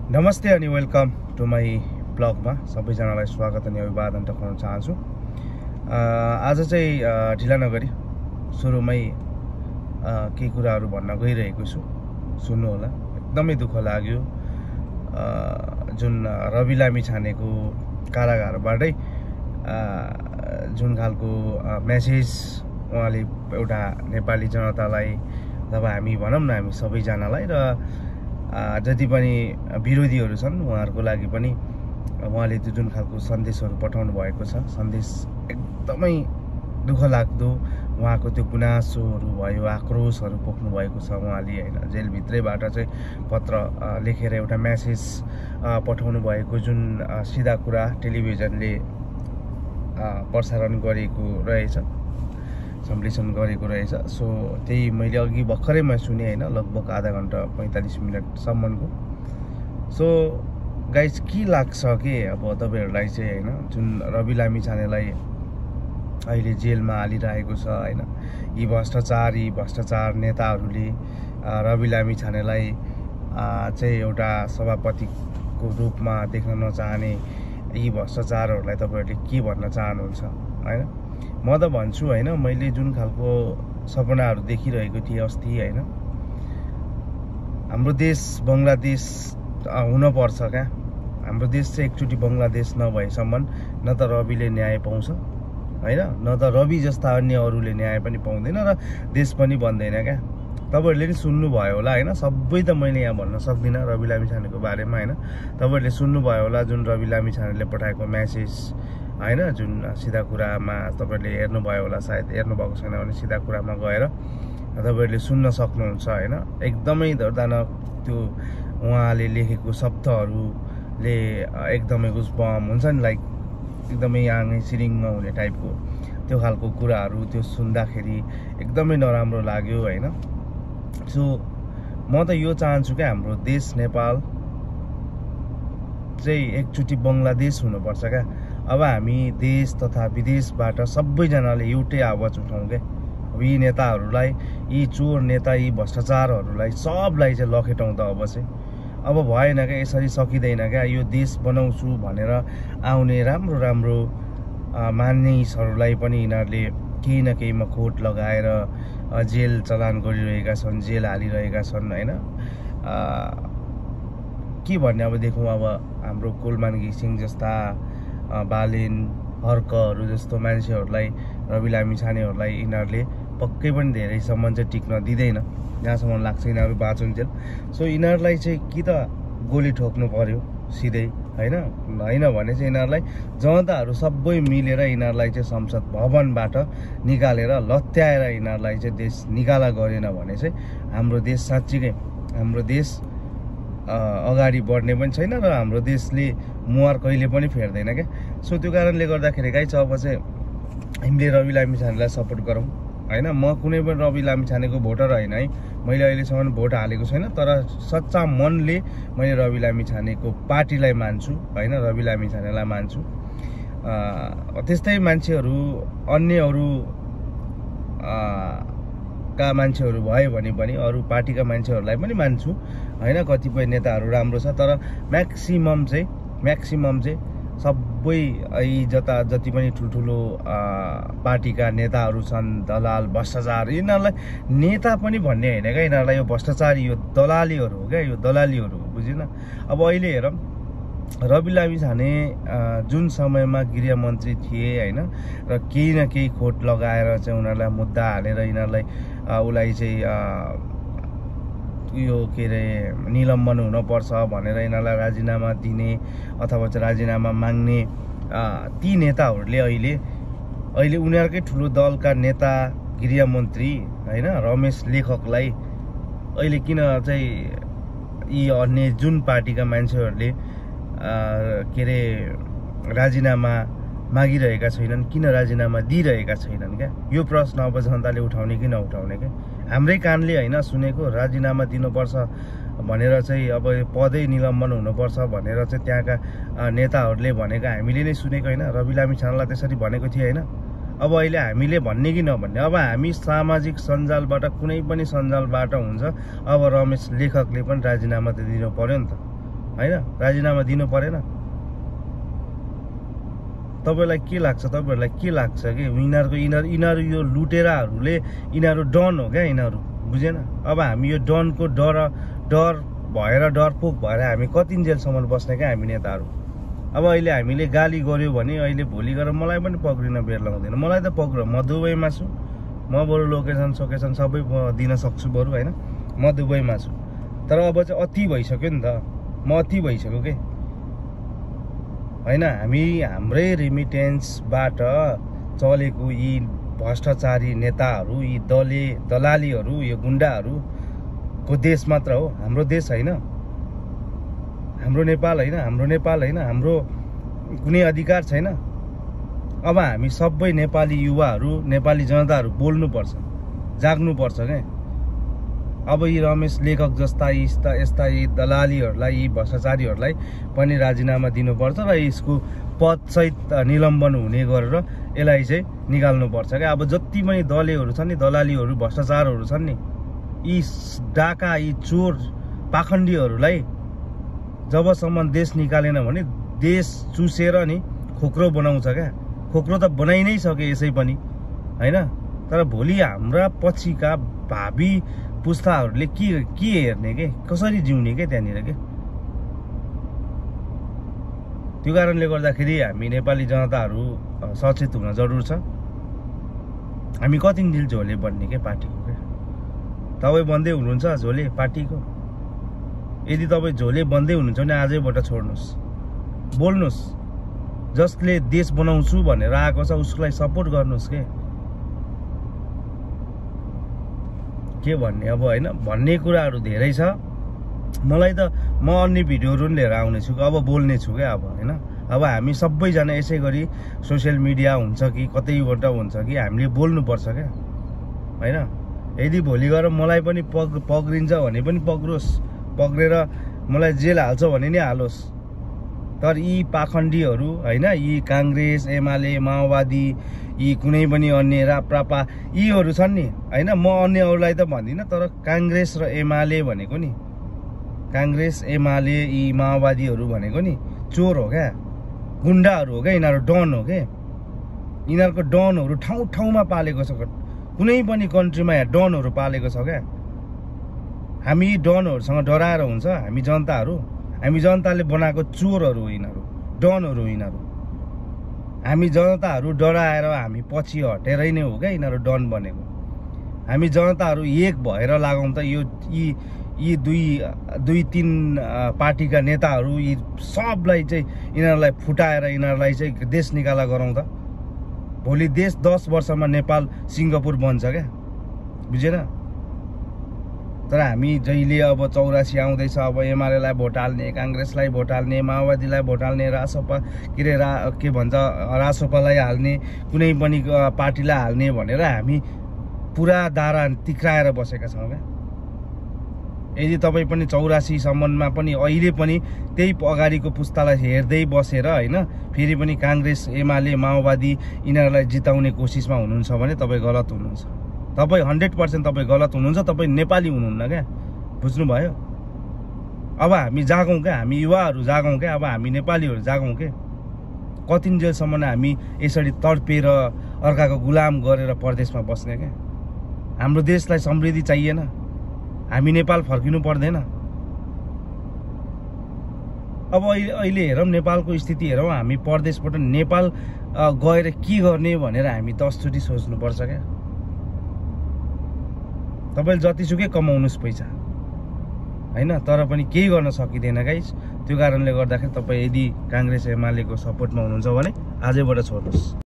नमस्ते अनि welcome to my ब्लगमा सबैजनालाई स्वागत अनि अभिवादन टक्राउन चाहन्छु। आज चाहिँ ढिला नगरी सुरुमै केही कुराहरू भन्न गइरहेको छु, सुन्नु होला। एकदमै दुःख लाग्यो जुन रवि लामिछानेको कारागारबाटै जुन खालको मेसेज उहाँले एउटा नेपाली जनतालाई अथवा हामी भनौँ न हामी सबैजनालाई र जति पनि विरोधीहरू छन् उहाँहरूको लागि पनि उहाँले त्यो जुन खालको सन्देशहरू पठाउनु भएको छ, सन्देश एकदमै दुःख लाग्दो। उहाँको त्यो गुनासोहरू भयो, आक्रोशहरू पोख्नु भएको छ उहाँले, होइन। जेलभित्रैबाट चाहिँ पत्र लेखेर एउटा मेसेज पठाउनु भएको, जुन सिधा कुरा टेलिभिजनले प्रसारण गरेको रहेछ, सम्प्रेषण गरेको रहेछ। सो त्यही मैले अघि भर्खरै मैं सुने, होइन, लगभग आधा घन्टा 45 मिनटसम्मको। सो गाइज के लाग्छ कि अब तपाईहरूलाई चाहिँ, होइन, जुन रवि लामिछानेलाई अहिले जेलमा हालिरहेको छ, होइन, यी भ्रष्टाचार नेताहरूले रवि लामिछानेलाई चाहिँ एउटा सभापतिको रूपमा देख्न नचाहने यी भ्रष्टाचारहरूलाई तपाईँहरूले के भन्न चाहनुहुन्छ, होइन? म त भन्छु, होइन, मैले जुन खालको सपनाहरू देखिरहेको थिएँ अस्ति, होइन, हाम्रो देश बङ्गलादेश हुनपर्छ क्या। हाम्रो देश चाहिँ एकचोटि बङ्गलादेश नभएसम्म न त रविले न्याय पाउँछ, होइन, न त रवि जस्ता अन्य अरूले न्याय पनि पाउँदैन र देश पनि बन्दैन क्या। तपाईँहरूले नि सुन्नुभयो होला, होइन, सबै त मैले यहाँ भन्न सक्दिनँ रवि लामिछानेको बारेमा, होइन। तपाईँहरूले सुन्नुभयो होला जुन रवि लामिछानेले पठाएको मेसेज, होइन, जुन सिधा कुरामा तपाईँहरूले हेर्नुभयो होला, सायद हेर्नुभएको छैन भने सिधा कुरामा गएर तपाईँहरूले सुन्न सक्नुहुन्छ, होइन। एकदमै दर्दनाक त्यो उहाँले लेखेको शब्दहरूले एकदमै गुस्बम हुन्छ नि, लाइक एकदमै आँगै सिरिङ्ग हुने टाइपको त्यो खालको कुराहरू त्यो सुन्दाखेरि एकदमै नराम्रो लाग्यो, होइन। सो म त यो चाहन्छु क्या, हाम्रो देश नेपाल चाहिँ एकचोटि बङ्गलादेश हुनुपर्छ क्या। अब हामी देश तथा विदेशबाट सबैजनाले एउटै आवाज उठाउँ क्या। अब यी नेताहरूलाई, यी चोर नेता, यी भ्रष्टाचारहरूलाई सबलाई चाहिँ लखेटौँ त अब चाहिँ। अब भएन क्या, यसरी सकिँदैन क्या। यो देश बनाउँछु भनेर आउने राम्रो मानिसहरूलाई पनि यिनीहरूले केही न केहीमा खोट लगाएर जेल चलान गरिरहेका छन्, जेल हालिरहेका छन्, होइन। के भन्ने अब देखौँ, अब हाम्रो कुलमान घिसिङ जस्ता, बालेन हर्कहरू जस्तो मान्छेहरूलाई, रवि लामिछानेहरूलाई यिनीहरूले पक्कै पनि धेरैसम्म चाहिँ टिक्न दिँदैन, जहाँसम्म लाग्छ यिनीहरू बाँचुन्जेल। सो यिनीहरूलाई चाहिँ कि त गोली ठोक्नु पर्यो सिधै, होइन भने चाहिँ यिनीहरूलाई जनताहरू सबै मिलेर यिनीहरूलाई चाहिँ संसद भवनबाट निकालेर लत्याएर यिनीहरूलाई चाहिँ देश निकाला गरेन भने चाहिँ हाम्रो देश साँच्चीकै, हाम्रो देश अगाडि बढ्ने पनि छैन र हाम्रो देशले मुहार कहिले पनि फेर्दैन क्या। सो त्यो कारणले गर्दाखेरि गाइस अब चाहिँ हामीले रवि लामिछानेलाई सपोर्ट गरौँ, होइन। म कुनै पनि रवि लामिछानेको भोटर होइन है, मैले अहिलेसम्म भोट हालेको छैन, तर सच्चा मनले मैले रवि लामिछानेको पार्टीलाई मान्छु, होइन, रवि लामिछानेलाई मान्छु। त्यस्तै मान्छेहरू अन्य अरू का मान्छेहरू भयो भने पनि अरू पार्टीका मान्छेहरूलाई पनि मान्छु, होइन। कतिपय नेताहरू राम्रो छ, तर म्याक्सिमम चाहिँ सबै जति पनि ठुल्ठुलो पार्टीका नेताहरू छन्, दलाल भ्रष्टाचार, यिनीहरूलाई नेता पनि भन्ने होइन क्या। यिनीहरूलाई यो भ्रष्टाचारी, यो दलालीहरू हो क्या, यो दलालीहरू हो, बुझेन। अब अहिले हेरौँ, रवि लामिछाने जुन समयमा गृहमन्त्री थिए, होइन, र केही न केही खोट लगाएर चाहिँ उनीहरूलाई मुद्दा हालेर यिनीहरूलाई उसलाई चाहिँ यो के अरे निलम्बन हुनुपर्छ भनेर यिनीहरूलाई राजीनामा दिने अथवा चाहिँ राजीनामा माग्ने ती नेताहरूले अहिले उनीहरूकै ठुलो दलका नेता गृहमन्त्री, होइन, रमेश लेखकलाई अहिले किन चाहिँ यी अन्य जुन पार्टीका मान्छेहरूले के अरे राजीनामा मागिरहेका छैनन्, किन राजीनामा दिइरहेका छैनन् क्या। यो प्रश्न अब जनताले उठाउने कि नउठाउने क्या। हाम्रै कानले होइन सुनेको, राजीनामा दिनुपर्छ भनेर चाहिँ, अब पदै निलम्बन हुनुपर्छ भनेर चाहिँ त्यहाँका नेताहरूले भनेको हामीले नै सुनेको, होइन। रवि लामिछानेलाई त्यसरी भनेको थियो, होइन। अब अहिले हामीले भन्ने कि नभन्ने, अब हामी सामाजिक सञ्जालबाट कुनै पनि सञ्जालबाट हुन्छ, अब रमेश लेखकले पनि राजीनामा त दिनु पर्यो नि त, हैन राजीनामा दिनु परेन तपाईलाई के लाग्छ तपाईहरुलाई के लाग्छ के यिनीहरु यो लुटेराहरुले यिनीहरु डन हो क्या यिनीहरु बुझेन अब हामी यो डनको डर भएर डरपोक भएर हामी कतिन्जेलसम्म बस्ने क्या हामी नेताहरु अब अहिले हामीले गाली गर्यो भने अहिले भोलि गएर मलाई पनि पक्रिन बेर लाउँदैन मलाई त पक्र म दुबईमा छु म बरु लोकेसन सबै दिन सक्छु बरु हैन म दुबईमा छु तर अब चाहिँ अति भइसक्यो नि त म अति भइसक्यो के हैन हामी हाम्रै रेमिटेन्सबाट चलेको यी भ्रष्टाचारी नेताहरु यी दलालीहरु यो गुण्डाहरुको देश मात्र हो हाम्रो देश हैन हाम्रो नेपाल हैन हाम्रो कुनै अधिकार छैन अब हामी सबै नेपाली युवाहरु नेपाली जनताहरु बोल्नु पर्छ जाग्नु पर्छ के अब यी रमेश लेखक जस्ता यस्ता यी दलालीहरुलाई यी भ्रष्टाचारीहरुलाई पनि राजीनामा दिनुपर्छ र यसको पद सहित निलम्बन हुने गरेर यसलाई चाहिँ निकाल्नु पर्छ के अब जति पनि दलेहरु छन् नि दलालीहरु भ्रष्टाचारहरु छन् नि यी डाका यी चोर पाखण्डीहरुलाई जबसम्म देश निकालेन भने देश चुसेर नि खोक्रो बनाउँछ क्या खोक्रो त बनाइ नै सके यसै पनि हैन तर भोलि हाम्रा पछिका भावी पुस्ताहरुले के हेर्ने के कसरी जिउने के त्यहाँनिर के त्यो कारणले गर्दाखेरि हामी नेपाली जनताहरु सचेत हुन जरुर छ हामी कति दिन झोले बन्ने के पार्टीको के तपाई बन्दै हुनुहुन्छ झोले पार्टीको यदि तपाई झोले बन्दै हुनुहुन्छ भने आजैबाट छोड्नुस् बोल्नुस् जसले देश बनाउँछु भनेर आएको छ उसलाई सपोर्ट गर्नुस् के भन्ने अब हैन भन्ने कुराहरु धेरै छ मलाई त म अन्य भिडियोहरु पनि लिएर आउने छु अब बोल्ने छु के अब हैन अब हामी सबैजना यसै गरी सोशल मिडिया हुन्छ कि कतैबाट हुन्छ कि हामीले बोल्नु पर्छ के हैन यदि भोलि गएर मलाई पनि पक्रिन्छ भने पनि पक्रोस् पक्रेर मलाई जेल हाल्छ भने नि हालोस् तर यी पाखण्डीहरु हैन यी कांग्रेस एमाले माओवादी यी कुनै पनि अन्य राप्रापा यीहरु छन् नि हैन म अन्यहरुलाई त भन्दिन तर कांग्रेस र एमाले भनेको नि कांग्रेस एमाले यी माओवादीहरु भनेको नि चोर हो क्या गुण्डाहरु हो क्या यिनीहरु डन हो के यिनीहरुको डनहरु ठाउँमा पालेको छ कुनै पनि कन्ट्रीमा डनहरु पालेको छ क्या हामी डनहरुसँग डराएर हुन्छ हामी जनताले बनाएको चोरहरु हो यिनीहरु डनहरु हो यिनीहरु हामी जनताहरु डराएर हामी पछि हटेरै नै हो क्या यिनीहरु डन बनेको हामी जनताहरु एक भएर लागौं त यी दुई तीन पार्टीका नेताहरु यी सबलाई चाहिँ यिनीहरुलाई फुटाएर यिनीहरुलाई चाहिँ देश निकाला गरौं त भोलि देश 10 वर्षमा नेपाल सिंगापुर बन्छ क्या बुझेन तर हामी जहिले अब 84 आउँदैछ अब एमालेलाई भोट हाल्ने कांग्रेसलाई भोट हाल्ने माओवादीलाई भोट हाल्ने रासोपा के भन्छ रासोपालाई हाल्ने कुनै पनि पार्टीलाई हाल्ने भनेर हामी पुरा दारा तिक्राएर बसेका छौं क्या यदि तपाई पनि 84 सम्ममा पनि अहिले पनि त्यही अगाडिको पुस्तालाई हेर्दै बसेर हैन फेरि पनि कांग्रेस एमाले माओवादी यिनीहरुलाई जिताउने कोसिसमा हुनुहुन्छ भने तपाई गलत हुनुहुन्छ तपाई 100% तपाई गलत हुनुहुन्छ तपाई नेपाली हुनुहुन्न क्या बुझ्नु भयो अब हामी जागौं क्या हामी युवाहरु जागौं क्या अब हामी नेपालीहरु जागौं के कतिन्जेलसम्म हामी यसरी तडपेर अर्काको गुलाम गरेर परदेशमा बस्ने क्या हाम्रो देशलाई समृद्धि चाहिएन हामी नेपाल फर्किनु पर्दैन अब अहिले हेरौं नेपालको स्थिति हेरौं हामी परदेशबाट नेपाल गएर के गर्ने भनेर हामी 10 चोटी सोच्नु पर्छ क्या तपाईले जतिसुकै कमाउनुस् पैसा हैन तर पनि केही गर्न सकिदैन गाइस त्यो कारणले गर्दाखेरि तपाई यदि कांग्रेस एमालेको सपोर्टमा हुनुहुन्छ भने आजैबाट छोड्नुस्।